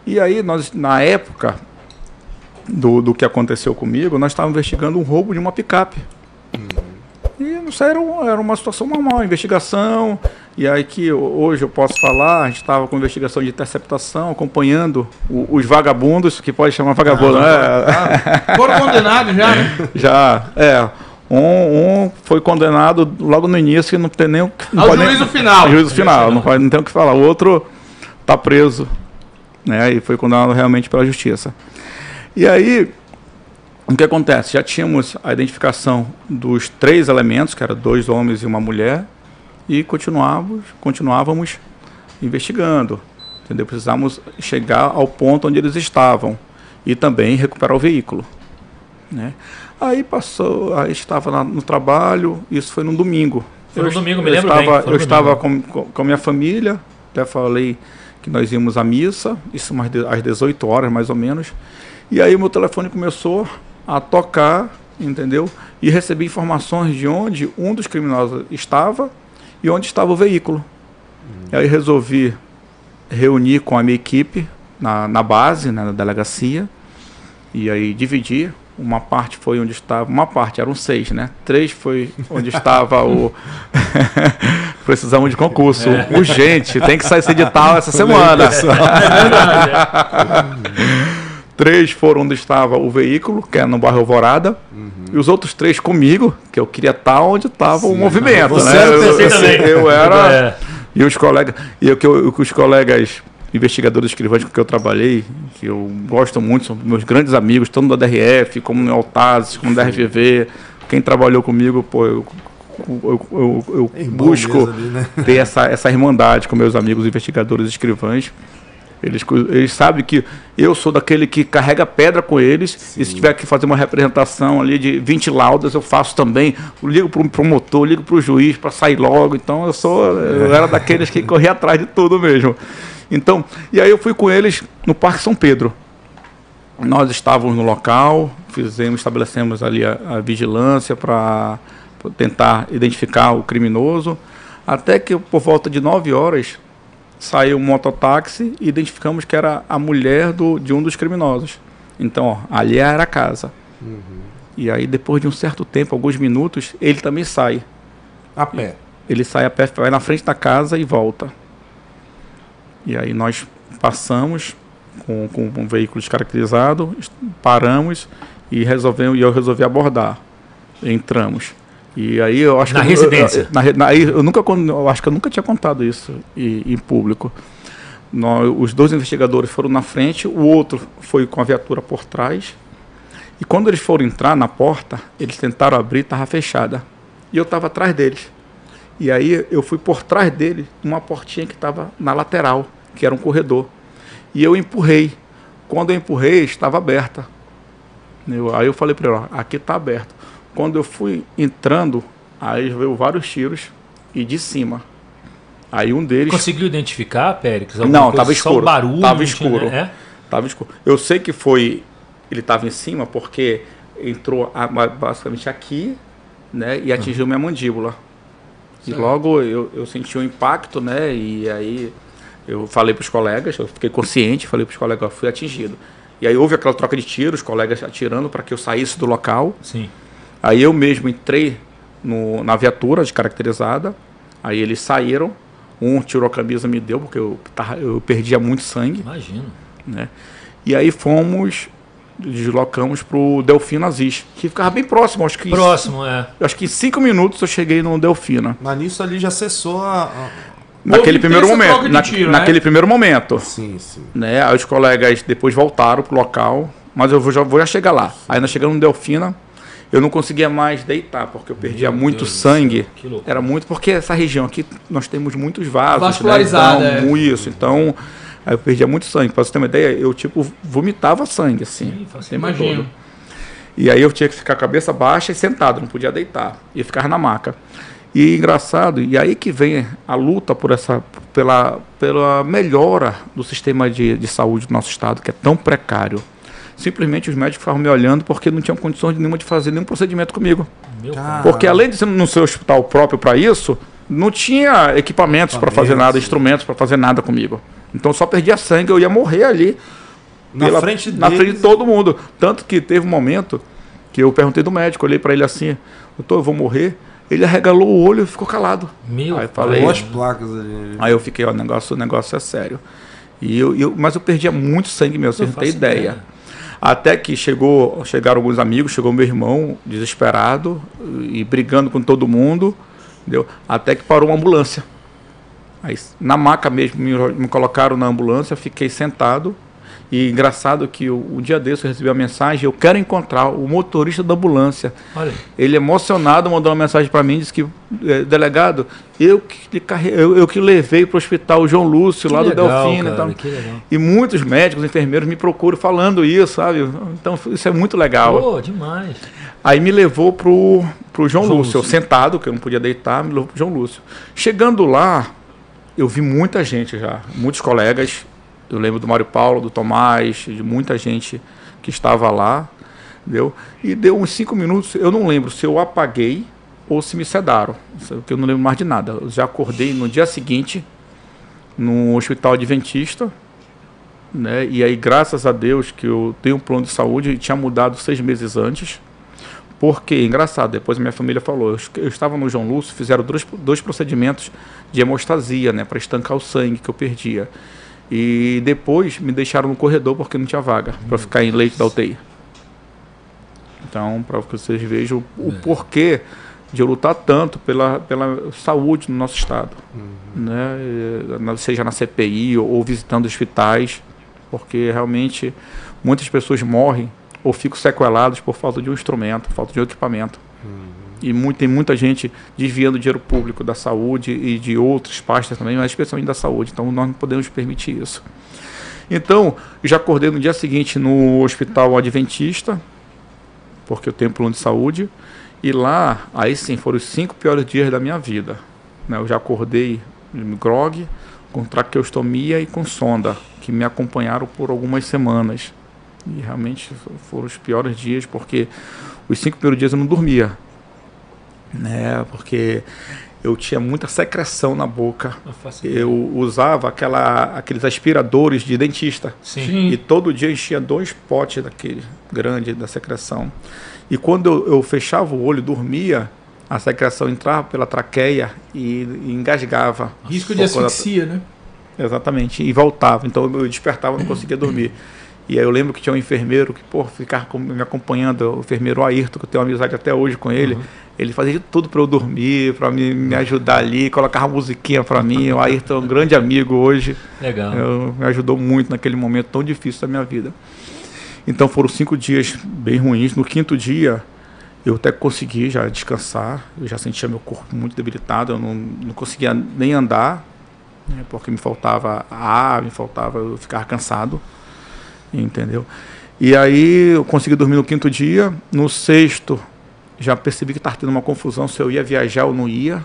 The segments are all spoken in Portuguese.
E aí, nós, na época do que aconteceu comigo, nós estávamos investigando um roubo de uma picape. E isso era uma situação normal, investigação. E aí que hoje eu posso falar, a gente estava com investigação de interceptação, acompanhando os vagabundos, que pode chamar vagabundo, né? Foram condenados já, né? Já, Um foi condenado logo no início, que não tem nem o que... Ao juízo final. Juízo final, não tem o que falar. O outro está preso, né? E foi condenado realmente pela justiça. E aí, o que acontece? Já tínhamos a identificação dos 3 elementos, que eram 2 homens e uma mulher, e continuávamos investigando, entendeu? Precisamos chegar ao ponto onde eles estavam e também recuperar o veículo, né? Aí passou, aí estava no trabalho, isso foi num domingo. Foi no domingo, me lembro bem. Eu estava com a minha família, até falei que nós íamos à missa, isso às 18 horas mais ou menos, e aí o meu telefone começou a tocar, entendeu? E recebi informações de onde um dos criminosos estava e onde estava o veículo. E aí resolvi reunir com a minha equipe na base, né, na delegacia, e aí dividir. Uma parte foi onde estava, uma parte, eram 6, né? 3 foi onde estava o... Precisamos de concurso, urgente, tem que sair esse edital essa semana. 3 foram onde estava o veículo, que é no bairro Alvorada, e os outros 3 comigo, que eu queria estar onde estava o movimento, né? Eu era... E os colegas... E os colegas... investigadores escrivães com que eu trabalhei, que eu gosto muito, são meus grandes amigos, tanto da DRF, como no Altazes, como da RVV. Quem trabalhou comigo, pô, eu busco ali, né? Ter essa irmandade com meus amigos investigadores escrivães. Eles sabem que eu sou daquele que carrega pedra com eles. Sim. E se tiver que fazer uma representação ali de 20 laudas, eu faço também. Eu ligo para o promotor, ligo para o juiz para sair logo. Então eu era daqueles que corria atrás de tudo mesmo. Então, e aí eu fui com eles no Parque São Pedro. Nós estávamos no local, estabelecemos ali a vigilância para tentar identificar o criminoso, até que por volta de 9 horas saiu um mototáxi e identificamos que era a mulher de um dos criminosos. Então, ali era a casa. E aí, depois de um certo tempo, alguns minutos, ele também sai. A pé? Ele sai a pé, vai na frente da casa e volta. E aí nós passamos com um veículo descaracterizado, paramos e eu resolvi abordar. Entramos. E aí eu acho na que residência. Eu acho que eu nunca tinha contado isso em público. Os 2 investigadores foram na frente, o outro foi com a viatura por trás. E quando eles foram entrar na porta, eles tentaram abrir, estava fechada. E eu estava atrás deles. E aí eu fui por trás dele, uma portinha que estava na lateral, que era um corredor. E eu empurrei. Quando eu empurrei, estava aberta. Aí eu falei para ele, aqui está aberto. Quando eu fui entrando, aí veio vários tiros e de cima. Aí um deles... Conseguiu identificar, Périx? Não, estava escuro. Só um barulho? Estava escuro. Né? Estava escuro. Eu sei que ele estava em cima porque entrou basicamente aqui, né, e atingiu minha mandíbula. E logo eu senti um impacto, né? E aí eu falei para os colegas, eu fiquei consciente, falei para os colegas, fui atingido. E aí houve aquela troca de tiros, os colegas atirando para que eu saísse do local. Sim. Aí eu mesmo entrei na viatura descaracterizada, aí eles saíram, um tirou a camisa e me deu, porque eu perdia muito sangue. Imagino. Né? E aí deslocamos para o Delfina Aziz, que ficava bem próximo. Acho que em 5 minutos eu cheguei no Delfina. Mas nisso ali já cessou naquele primeiro momento. Naquele primeiro momento. Sim. Né? Aí os colegas depois voltaram para o local, mas eu vou já chegar lá. Aí nós chegamos no Delfina, eu não conseguia mais deitar, porque eu perdia muito sangue. Era muito, porque essa região aqui nós temos muitos vasos. Vascularizada. Né? Isso, então... Aí eu perdia muito sangue. Para você ter uma ideia, eu vomitava sangue, assim. Sim, imagino. E aí eu tinha que ficar cabeça baixa e sentado, não podia deitar. E ficar na maca. E engraçado, e aí que vem a luta pela melhora do sistema de saúde do nosso estado, que é tão precário. Simplesmente os médicos ficavam me olhando porque não tinham condições nenhuma de fazer nenhum procedimento comigo. Porque além de não ser um hospital próprio para isso, não tinha equipamentos para fazer nada, instrumentos para fazer nada comigo. Então só perdia sangue, eu ia morrer ali. Na frente de todo mundo. Tanto que teve um momento que eu perguntei do médico, olhei para ele assim, doutor, eu vou morrer. Ele arregalou o olho e ficou calado. Aí falei, duas placas ali. Aí eu fiquei, ó, o negócio é sério. Mas eu perdia muito sangue mesmo, vocês não têm ideia. Até que chegaram alguns amigos, chegou meu irmão, desesperado, e brigando com todo mundo, entendeu? Até que parou uma ambulância. Aí, na maca mesmo, me colocaram na ambulância, fiquei sentado. E engraçado que um dia desse eu recebi uma mensagem, eu quero encontrar o motorista da ambulância. Olha. Ele emocionado mandou uma mensagem para mim, disse que, delegado, eu que levei para o hospital o João Lúcio, lá do Delfino. E muitos médicos, enfermeiros me procuram falando isso, sabe? Então isso é muito legal. Pô, demais. Aí me levou pro João Lúcio, eu sentado, que eu não podia deitar, me levou pro João Lúcio. Chegando lá, eu vi muita gente já, muitos colegas. Eu lembro do Mário Paulo, do Tomás, de muita gente que estava lá, entendeu? E deu uns 5 minutos, eu não lembro se eu apaguei ou se me sedaram, porque eu não lembro mais de nada. Eu já acordei no dia seguinte, no hospital adventista, né? E aí, graças a Deus, que eu tenho um plano de saúde, e tinha mudado 6 meses antes, porque, engraçado, depois a minha família falou, eu estava no João Lúcio, fizeram dois procedimentos de hemostasia, né, para estancar o sangue que eu perdia. E depois me deixaram no corredor porque não tinha vaga para ficar em leito da UTI. Então, para que vocês vejam o porquê de eu lutar tanto pela saúde no nosso estado, né? Seja na CPI ou visitando hospitais, porque realmente muitas pessoas morrem ou ficam sequeladas por falta de um instrumento, falta de um equipamento. E tem muita gente desviando dinheiro público da saúde e de outras pastas também, mas especialmente da saúde. Então, nós não podemos permitir isso. Então, eu já acordei no dia seguinte no hospital adventista, porque eu tenho plano de saúde. E lá, aí sim, foram os 5 piores dias da minha vida. Né? Eu já acordei grog, com traqueostomia e com sonda, que me acompanharam por algumas semanas. E realmente foram os piores dias, porque os 5 primeiros dias eu não dormia. Né, porque eu tinha muita secreção na boca. Eu usava aqueles aspiradores de dentista. Sim. E todo dia enchia 2 potes daquele grande da secreção. E quando eu fechava o olho, dormia, a secreção entrava pela traqueia e engasgava. Risco de asfixia, né? Exatamente. E voltava. Então eu despertava, não conseguia dormir. E aí eu lembro que tinha um enfermeiro que, ficava me acompanhando, o enfermeiro Ayrton, que eu tenho uma amizade até hoje com ele. Ele fazia de tudo para eu dormir, para me ajudar ali, colocava musiquinha para mim. O Ayrton é um grande amigo hoje. Legal. Me ajudou muito naquele momento tão difícil da minha vida. Então foram 5 dias bem ruins. No 5º dia, eu até consegui já descansar. Eu já sentia meu corpo muito debilitado. Eu não conseguia nem andar, né, porque me faltava ar, eu ficava cansado. Entendeu? E aí eu consegui dormir no 5º dia. No 6º, já percebi que estava tendo uma confusão se eu ia viajar ou não ia,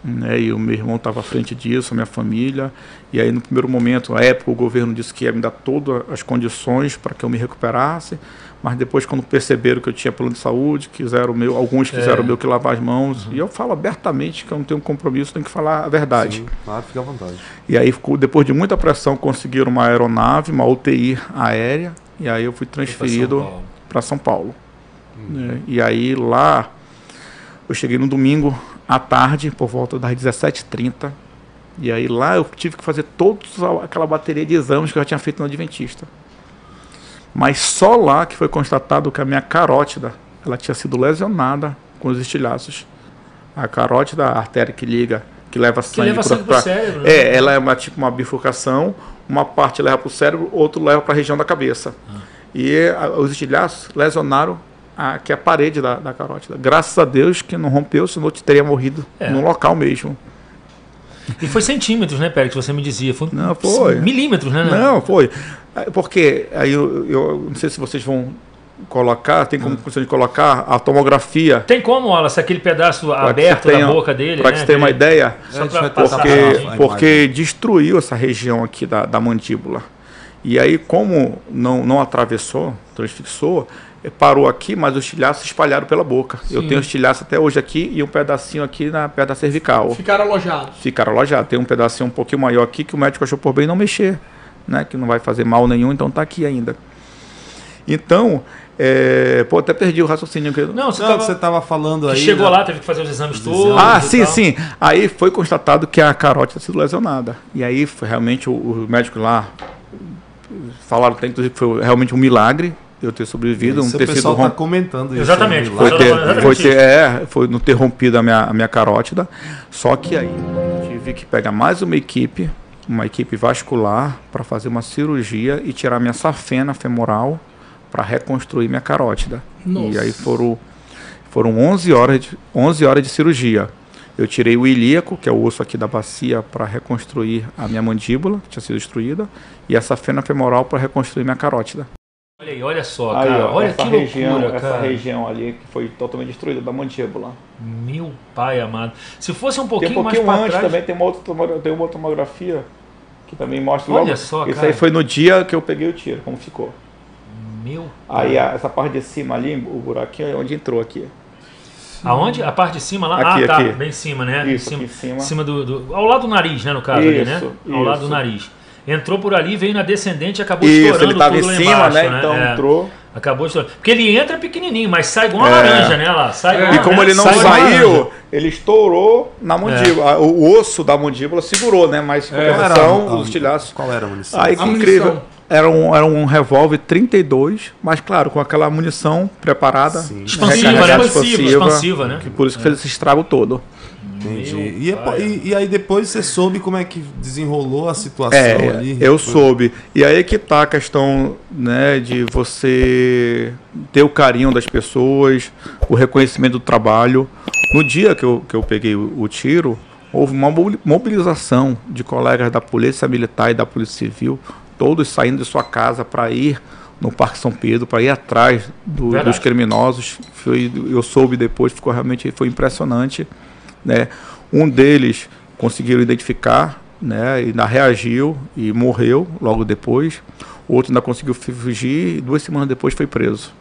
né? E o meu irmão estava à frente disso, a minha família. E aí no primeiro momento, na época, o governo disse que ia me dar todas as condições para que eu me recuperasse, mas depois, quando perceberam que eu tinha plano de saúde, alguns quiseram meio que lavar as mãos. E eu falo abertamente que eu não tenho compromisso, tenho que falar a verdade. Sim, claro, fica à vontade. E aí, depois de muita pressão, conseguiram uma aeronave, uma UTI aérea, e aí eu fui transferido para São Paulo. Né? E aí lá, eu cheguei no domingo à tarde, por volta das 17h30, e aí lá eu tive que fazer toda aquela bateria de exames que eu já tinha feito no Adventista. Mas só lá que foi constatado que a minha carótida, ela tinha sido lesionada com os estilhaços. A carótida, a artéria que leva sangue para o cérebro. Né? Ela é tipo uma bifurcação, uma parte leva para o cérebro, outra leva para a região da cabeça. E os estilhaços lesionaram que é a parede da carótida. Graças a Deus que não rompeu, senão eu teria morrido no local mesmo. E foi centímetros, né, Pérez, que você me dizia? Não, foi. Milímetros, né? Não, foi. Porque aí eu não sei se vocês vão colocar, tem como de colocar a tomografia. Tem como, Wallace, aquele pedaço aberto da boca dele, para que você tenha uma ideia, só porque destruiu essa região aqui da mandíbula. E aí, como não atravessou, transfixou, parou aqui, mas os estilhaços se espalharam pela boca. Sim. Eu tenho estilhaço até hoje aqui e um pedacinho aqui perto da cervical. Ficaram alojados? Ficaram alojados. Tem um pedacinho um pouquinho maior aqui que o médico achou por bem não mexer, né? Que não vai fazer mal nenhum, então tá aqui ainda. Então, pô, até perdi o raciocínio. Não, você estava falando aí... Chegou lá, teve que fazer os exames todos. Ah, sim. Aí foi constatado que a carótida tinha sido lesionada. E aí, foi realmente, o médico lá falaram até, inclusive, que foi realmente um milagre eu ter sobrevivido, um ter sido rompido. Comentando isso. Exatamente. Foi não ter rompido a minha carótida. Só que aí tive que pegar mais uma equipe vascular, para fazer uma cirurgia e tirar minha safena femoral para reconstruir minha carótida. Nossa. E aí foram 11 horas de cirurgia. Eu tirei o ilíaco, que é o osso aqui da bacia, para reconstruir a minha mandíbula, que tinha sido destruída, e a safena femoral para reconstruir minha carótida. Olha aí, olha só, cara. Olha que loucura, cara. Essa região ali que foi totalmente destruída da mandíbula. Meu pai amado. Se fosse um pouquinho mais para antes trás... também tem uma outra tomografia que também mostra olha logo. Só, isso cara. Aí foi no dia que eu peguei o tiro, como ficou. Meu aí essa parte de cima ali, o buraquinho é onde entrou aqui. Aonde? A parte de cima lá? Aqui, tá, aqui. Bem em cima, né? Isso, em cima ao lado do nariz, né, no caso isso, ali, né? Ao lado do nariz. Entrou por ali, veio na descendente e acabou estourando ele tava tudo em lá cima, embaixo, né? Então entrou. Acabou estourando. Porque ele entra pequenininho, mas sai igual uma laranja, né? Lá. Sai igual, e como ele não saiu, ele estourou na mandíbula. O osso da mandíbula segurou, né? Mas são os estilhaços. Qual era a munição? Aí, que incrível. Era um revólver 32, mas claro, com aquela munição preparada. Expansiva, né? Que por isso que fez esse estrago todo. Entendi. E aí depois você soube como é que desenrolou a situação ali? Eu soube. E aí que tá a questão, né, de você ter o carinho das pessoas, o reconhecimento do trabalho. No dia que eu peguei o tiro, houve uma mobilização de colegas da Polícia Militar e da Polícia Civil, todos saindo de sua casa para ir no Parque São Pedro, para ir atrás dos criminosos. Eu soube depois, foi impressionante. Né? Um deles conseguiram identificar, né? E ainda reagiu e morreu logo depois. O outro ainda conseguiu fugir e 2 semanas depois foi preso.